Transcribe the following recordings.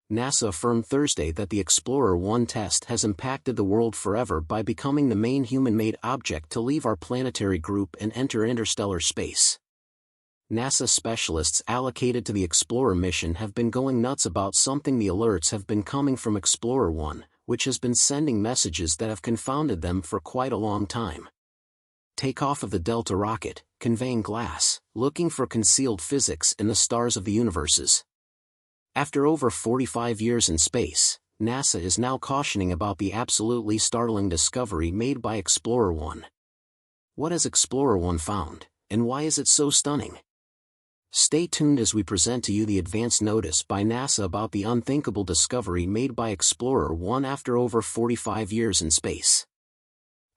NASA affirmed Thursday that the Explorer 1 test has impacted the world forever by becoming the main human-made object to leave our planetary group and enter interstellar space. NASA specialists allocated to the Explorer mission have been going nuts about something. The alerts have been coming from Explorer 1, which has been sending messages that have confounded them for quite a long time. Takeoff of the Delta rocket, conveying glass, looking for concealed physics in the stars of the universes. After over 45 years in space, NASA is now cautioning about the absolutely startling discovery made by Explorer 1. What has Explorer 1 found, and why is it so stunning? Stay tuned as we present to you the advance notice by NASA about the unthinkable discovery made by Explorer 1 after over 45 years in space.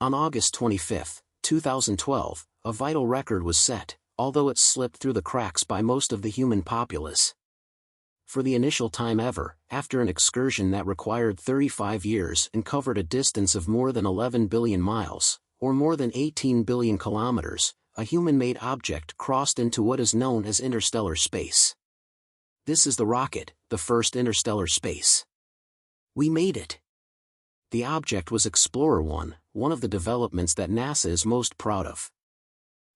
On August 25, 2012, a vital record was set, although it slipped through the cracks by most of the human populace. For the initial time ever, after an excursion that required 35 years and covered a distance of more than 11 billion miles, or more than 18 billion kilometers, a human-made object crossed into what is known as interstellar space. This is the rocket, the first interstellar space. We made it. The object was Explorer 1, one of the developments that NASA is most proud of.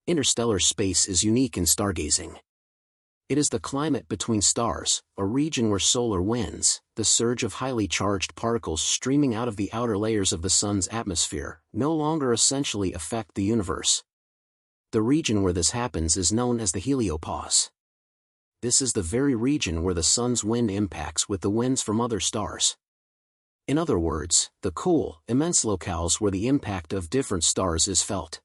Interstellar space is unique in stargazing. It is the climate between stars, a region where solar winds, the surge of highly charged particles streaming out of the outer layers of the Sun's atmosphere, no longer essentially affect the universe. The region where this happens is known as the heliopause. This is the very region where the Sun's wind impacts with the winds from other stars. In other words, the cool, immense locales where the impact of different stars is felt.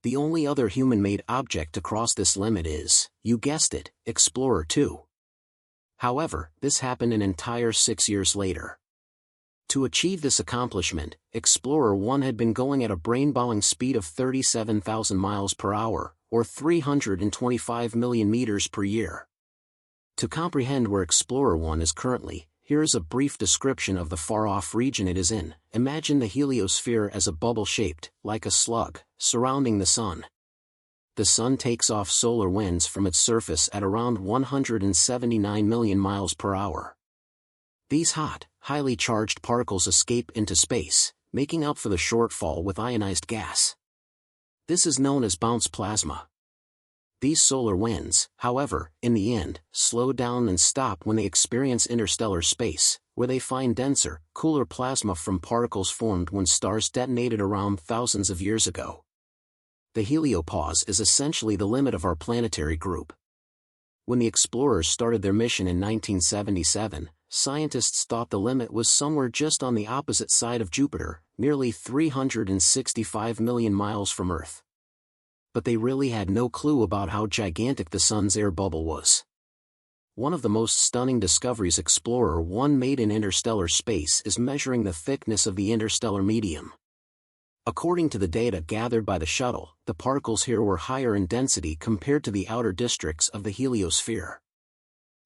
The only other human-made object to cross this limit is, you guessed it, Explorer 2. However, this happened an entire 6 years later. To achieve this accomplishment, Explorer 1 had been going at a brain-bowling speed of 37,000 miles per hour, or 325 million meters per year. To comprehend where Explorer 1 is currently, here is a brief description of the far-off region it is in. Imagine the heliosphere as a bubble shaped, like a slug, surrounding the Sun. The Sun takes off solar winds from its surface at around 179 million miles per hour. These hot, highly charged particles escape into space, making up for the shortfall with ionized gas. This is known as bounce plasma. These solar winds, however, in the end, slow down and stop when they experience interstellar space, where they find denser, cooler plasma from particles formed when stars detonated around thousands of years ago. The heliopause is essentially the limit of our planetary group. When the explorers started their mission in 1977, scientists thought the limit was somewhere just on the opposite side of Jupiter, nearly 365 million miles from Earth. But they really had no clue about how gigantic the Sun's air bubble was. One of the most stunning discoveries Explorer 1 made in interstellar space is measuring the thickness of the interstellar medium. According to the data gathered by the shuttle, the particles here were higher in density compared to the outer districts of the heliosphere.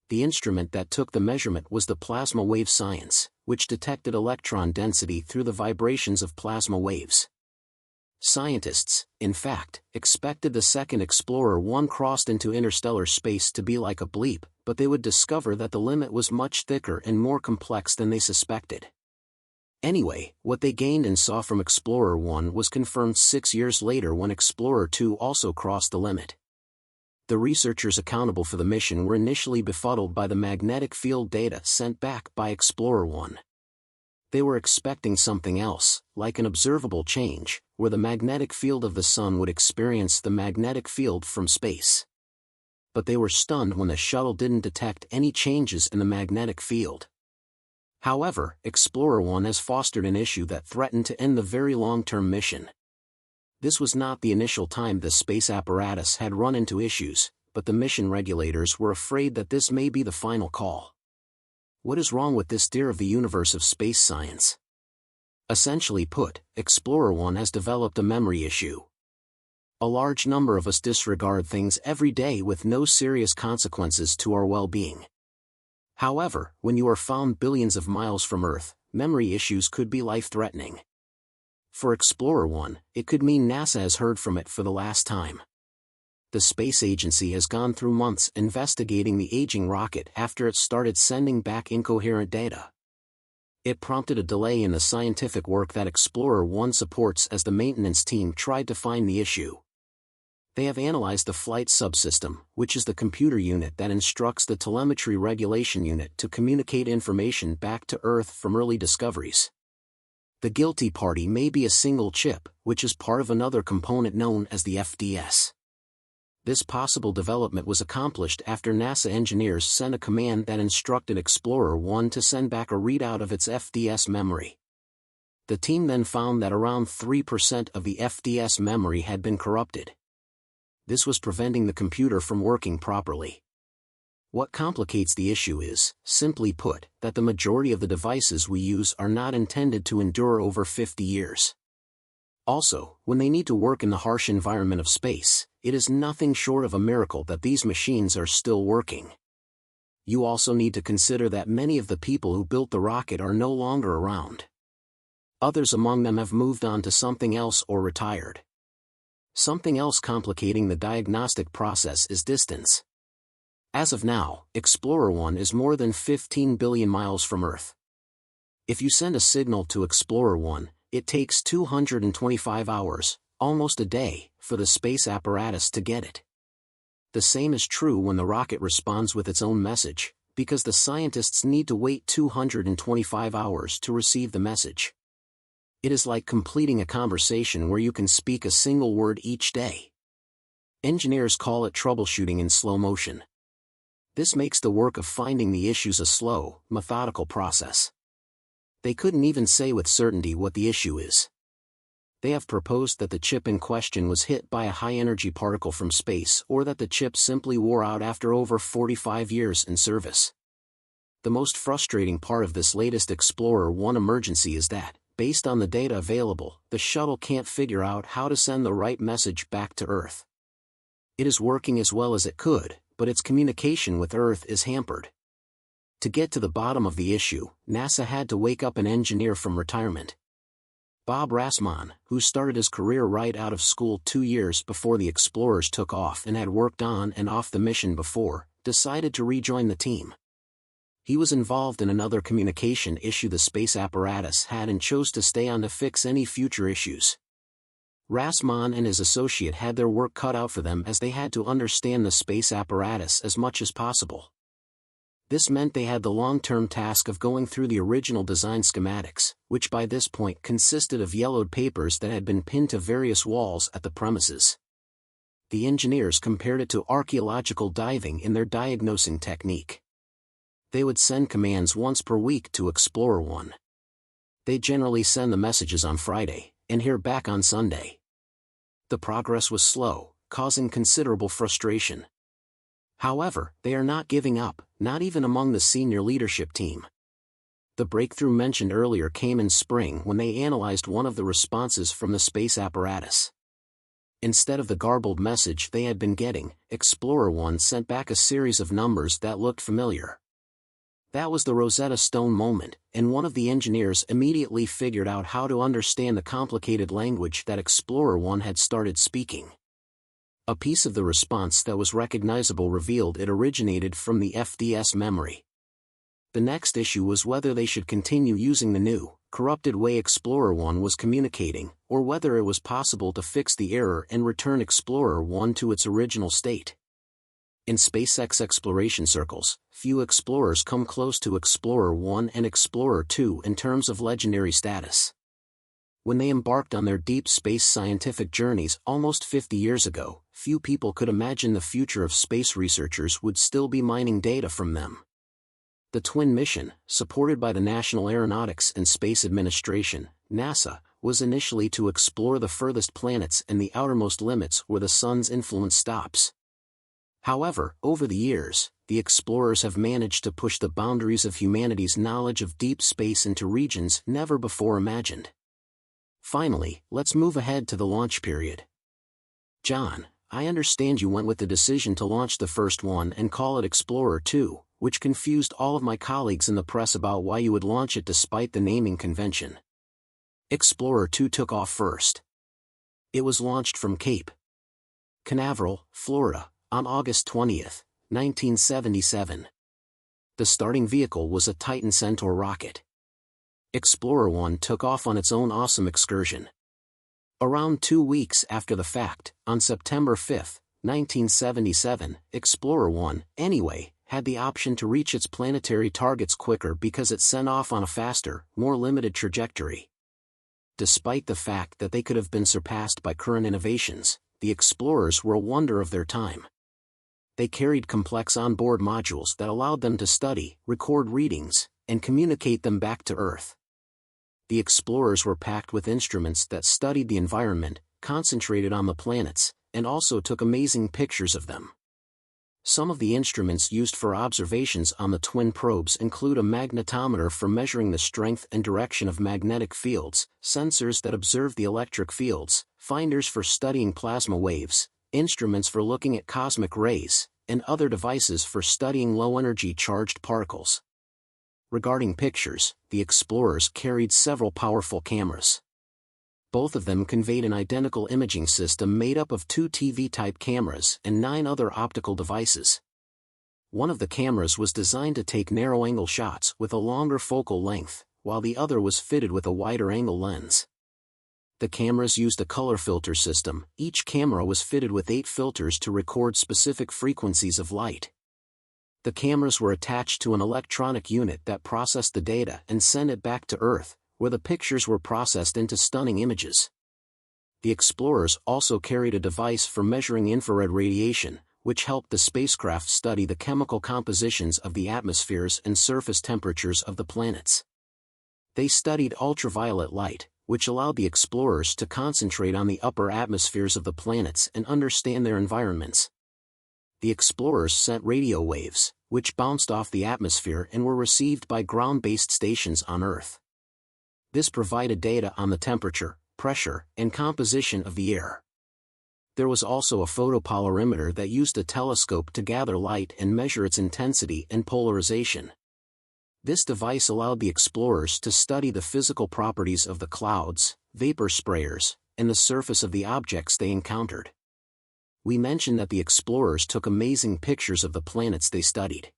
The instrument that took the measurement was the plasma wave science, which detected electron density through the vibrations of plasma waves. Scientists, in fact, expected the second Explorer 1 crossed into interstellar space to be like a bleep, but they would discover that the limit was much thicker and more complex than they suspected. Anyway, what they gained and saw from Explorer 1 was confirmed 6 years later when Explorer 2 also crossed the limit. The researchers accountable for the mission were initially befuddled by the magnetic field data sent back by Explorer 1. They were expecting something else, like an observable change, where the magnetic field of the Sun would experience the magnetic field from space. But they were stunned when the shuttle didn't detect any changes in the magnetic field. However, Explorer 1 has fostered an issue that threatened to end the very long-term mission. This was not the initial time the space apparatus had run into issues, but the mission regulators were afraid that this may be the final call. What is wrong with this dear of the universe of space science? Essentially put, Explorer 1 has developed a memory issue. A large number of us disregard things every day with no serious consequences to our well-being. However, when you are found billions of miles from Earth, memory issues could be life-threatening. For Explorer 1, it could mean NASA has heard from it for the last time. The space agency has gone through months investigating the aging rocket after it started sending back incoherent data. It prompted a delay in the scientific work that Explorer 1 supports as the maintenance team tried to find the issue. They have analyzed the flight subsystem, which is the computer unit that instructs the telemetry regulation unit to communicate information back to Earth from early discoveries. The guilty party may be a single chip, which is part of another component known as the FDS. This possible development was accomplished after NASA engineers sent a command that instructed Explorer 1 to send back a readout of its FDS memory. The team then found that around 3% of the FDS memory had been corrupted. This was preventing the computer from working properly. What complicates the issue is, simply put, that the majority of the devices we use are not intended to endure over 50 years. Also, when they need to work in the harsh environment of space, it is nothing short of a miracle that these machines are still working. You also need to consider that many of the people who built the rocket are no longer around. Others among them have moved on to something else or retired. Something else complicating the diagnostic process is distance. As of now, Explorer 1 is more than 15 billion miles from Earth. If you send a signal to Explorer 1, it takes 225 hours, almost a day, for the space apparatus to get it. The same is true when the rocket responds with its own message, because the scientists need to wait 225 hours to receive the message. It is like completing a conversation where you can speak a single word each day. Engineers call it troubleshooting in slow motion. This makes the work of finding the issues a slow, methodical process. They couldn't even say with certainty what the issue is. They have proposed that the chip in question was hit by a high-energy particle from space or that the chip simply wore out after over 45 years in service. The most frustrating part of this latest Explorer 1 emergency is that, based on the data available, the shuttle can't figure out how to send the right message back to Earth. It is working as well as it could, but its communication with Earth is hampered. To get to the bottom of the issue, NASA had to wake up an engineer from retirement. Bob Rasman, who started his career right out of school 2 years before the Explorers took off and had worked on and off the mission before, decided to rejoin the team. He was involved in another communication issue the space apparatus had and chose to stay on to fix any future issues. Rasman and his associate had their work cut out for them as they had to understand the space apparatus as much as possible. This meant they had the long-term task of going through the original design schematics, which by this point consisted of yellowed papers that had been pinned to various walls at the premises. The engineers compared it to archaeological diving in their diagnosing technique. They would send commands once per week to Explorer 1. They generally send the messages on Friday, and hear back on Sunday. The progress was slow, causing considerable frustration. However, they are not giving up, not even among the senior leadership team. The breakthrough mentioned earlier came in spring when they analyzed one of the responses from the space apparatus. Instead of the garbled message they had been getting, Explorer 1 sent back a series of numbers that looked familiar. That was the Rosetta Stone moment, and one of the engineers immediately figured out how to understand the complicated language that Explorer 1 had started speaking. A piece of the response that was recognizable revealed it originated from the FDS memory. The next issue was whether they should continue using the new, corrupted way Explorer 1 was communicating, or whether it was possible to fix the error and return Explorer 1 to its original state. In SpaceX exploration circles, few explorers come close to Explorer 1 and Explorer 2 in terms of legendary status. When they embarked on their deep space scientific journeys almost 50 years ago, few people could imagine the future of space researchers would still be mining data from them. The twin mission, supported by the National Aeronautics and Space Administration, NASA, was initially to explore the furthest planets and the outermost limits where the sun's influence stops. However, over the years, the explorers have managed to push the boundaries of humanity's knowledge of deep space into regions never before imagined. Finally, let's move ahead to the launch period. John, I understand you went with the decision to launch the first one and call it Explorer 2, which confused all of my colleagues in the press about why you would launch it despite the naming convention. Explorer 2 took off first. It was launched from Cape Canaveral, Florida, on August 20, 1977. The starting vehicle was a Titan Centaur rocket. Explorer 1 took off on its own awesome excursion. Around 2 weeks after the fact, on September 5, 1977, Explorer 1, anyway, had the option to reach its planetary targets quicker because it sent off on a faster, more limited trajectory. Despite the fact that they could have been surpassed by current innovations, the explorers were a wonder of their time. They carried complex onboard modules that allowed them to study, record readings, and communicate them back to Earth. The explorers were packed with instruments that studied the environment, concentrated on the planets, and also took amazing pictures of them. Some of the instruments used for observations on the twin probes include a magnetometer for measuring the strength and direction of magnetic fields, sensors that observe the electric fields, finders for studying plasma waves, instruments for looking at cosmic rays, and other devices for studying low-energy charged particles. Regarding pictures, the explorers carried several powerful cameras. Both of them conveyed an identical imaging system made up of 2 TV-type cameras and 9 other optical devices. One of the cameras was designed to take narrow-angle shots with a longer focal length, while the other was fitted with a wider-angle lens. The cameras used a color filter system. Each camera was fitted with 8 filters to record specific frequencies of light. The cameras were attached to an electronic unit that processed the data and sent it back to Earth, where the pictures were processed into stunning images. The explorers also carried a device for measuring infrared radiation, which helped the spacecraft study the chemical compositions of the atmospheres and surface temperatures of the planets. They studied ultraviolet light, which allowed the explorers to concentrate on the upper atmospheres of the planets and understand their environments. The explorers sent radio waves, which bounced off the atmosphere and were received by ground-based stations on Earth. This provided data on the temperature, pressure, and composition of the air. There was also a photopolarimeter that used a telescope to gather light and measure its intensity and polarization. This device allowed the explorers to study the physical properties of the clouds, vapor sprayers, and the surface of the objects they encountered. We mentioned that the explorers took amazing pictures of the planets they studied.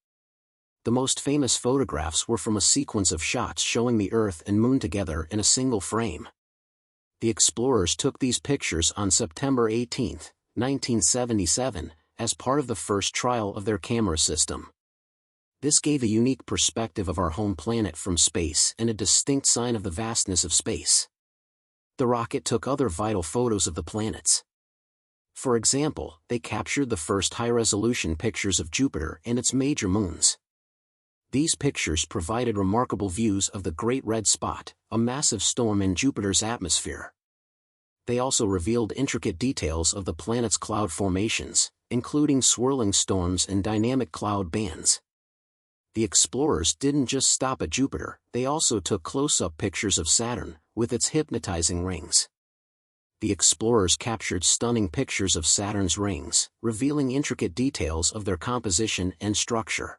The most famous photographs were from a sequence of shots showing the Earth and Moon together in a single frame. The explorers took these pictures on September 18, 1977, as part of the first trial of their camera system. This gave a unique perspective of our home planet from space and a distinct sign of the vastness of space. The rocket took other vital photos of the planets. For example, they captured the first high-resolution pictures of Jupiter and its major moons. These pictures provided remarkable views of the Great Red Spot, a massive storm in Jupiter's atmosphere. They also revealed intricate details of the planet's cloud formations, including swirling storms and dynamic cloud bands. The explorers didn't just stop at Jupiter, they also took close-up pictures of Saturn, with its hypnotizing rings. The explorers captured stunning pictures of Saturn's rings, revealing intricate details of their composition and structure.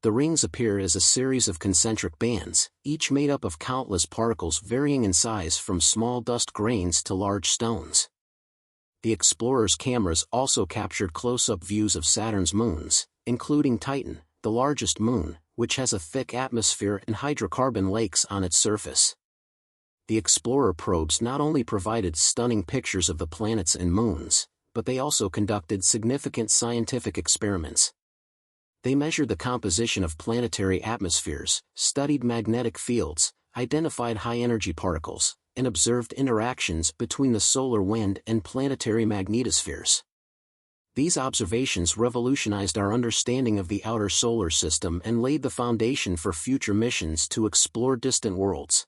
The rings appear as a series of concentric bands, each made up of countless particles varying in size from small dust grains to large stones. The explorers' cameras also captured close-up views of Saturn's moons, including Titan, the largest moon, which has a thick atmosphere and hydrocarbon lakes on its surface. The Explorer probes not only provided stunning pictures of the planets and moons, but they also conducted significant scientific experiments. They measured the composition of planetary atmospheres, studied magnetic fields, identified high-energy particles, and observed interactions between the solar wind and planetary magnetospheres. These observations revolutionized our understanding of the outer solar system and laid the foundation for future missions to explore distant worlds.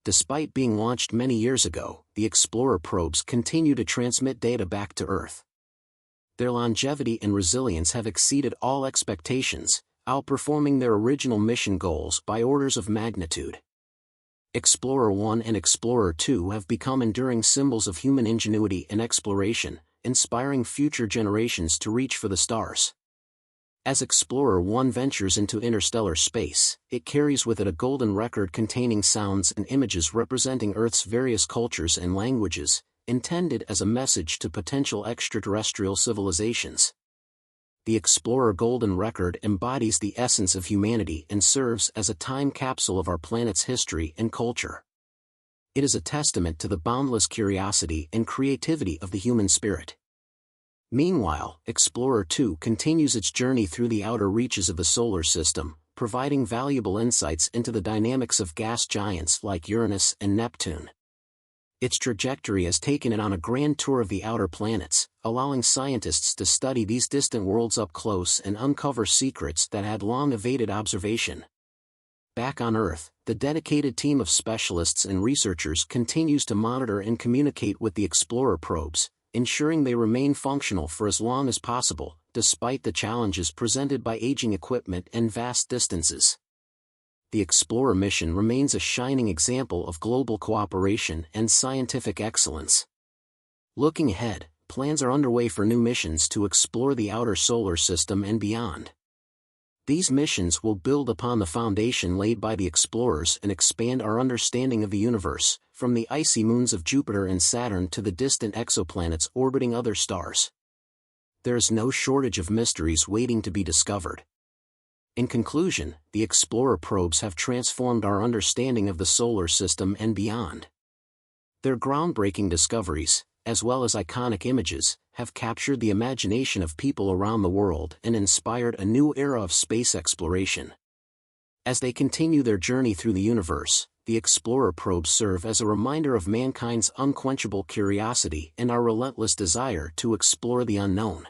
Despite being launched many years ago, the Explorer probes continue to transmit data back to Earth. Their longevity and resilience have exceeded all expectations, outperforming their original mission goals by orders of magnitude. Explorer 1 and Explorer 2 have become enduring symbols of human ingenuity and exploration, inspiring future generations to reach for the stars. As Explorer 1 ventures into interstellar space, it carries with it a golden record containing sounds and images representing Earth's various cultures and languages, intended as a message to potential extraterrestrial civilizations. The Explorer Golden Record embodies the essence of humanity and serves as a time capsule of our planet's history and culture. It is a testament to the boundless curiosity and creativity of the human spirit. Meanwhile, Explorer 2 continues its journey through the outer reaches of the solar system, providing valuable insights into the dynamics of gas giants like Uranus and Neptune. Its trajectory has taken it on a grand tour of the outer planets, allowing scientists to study these distant worlds up close and uncover secrets that had long evaded observation. Back on Earth, the dedicated team of specialists and researchers continues to monitor and communicate with the Explorer probes, ensuring they remain functional for as long as possible, despite the challenges presented by aging equipment and vast distances. The Explorer mission remains a shining example of global cooperation and scientific excellence. Looking ahead, plans are underway for new missions to explore the outer solar system and beyond. These missions will build upon the foundation laid by the explorers and expand our understanding of the universe, from the icy moons of Jupiter and Saturn to the distant exoplanets orbiting other stars. There is no shortage of mysteries waiting to be discovered. In conclusion, the Explorer probes have transformed our understanding of the solar system and beyond. Their groundbreaking discoveries, as well as iconic images, have captured the imagination of people around the world and inspired a new era of space exploration. As they continue their journey through the universe, the Explorer probes serve as a reminder of mankind's unquenchable curiosity and our relentless desire to explore the unknown.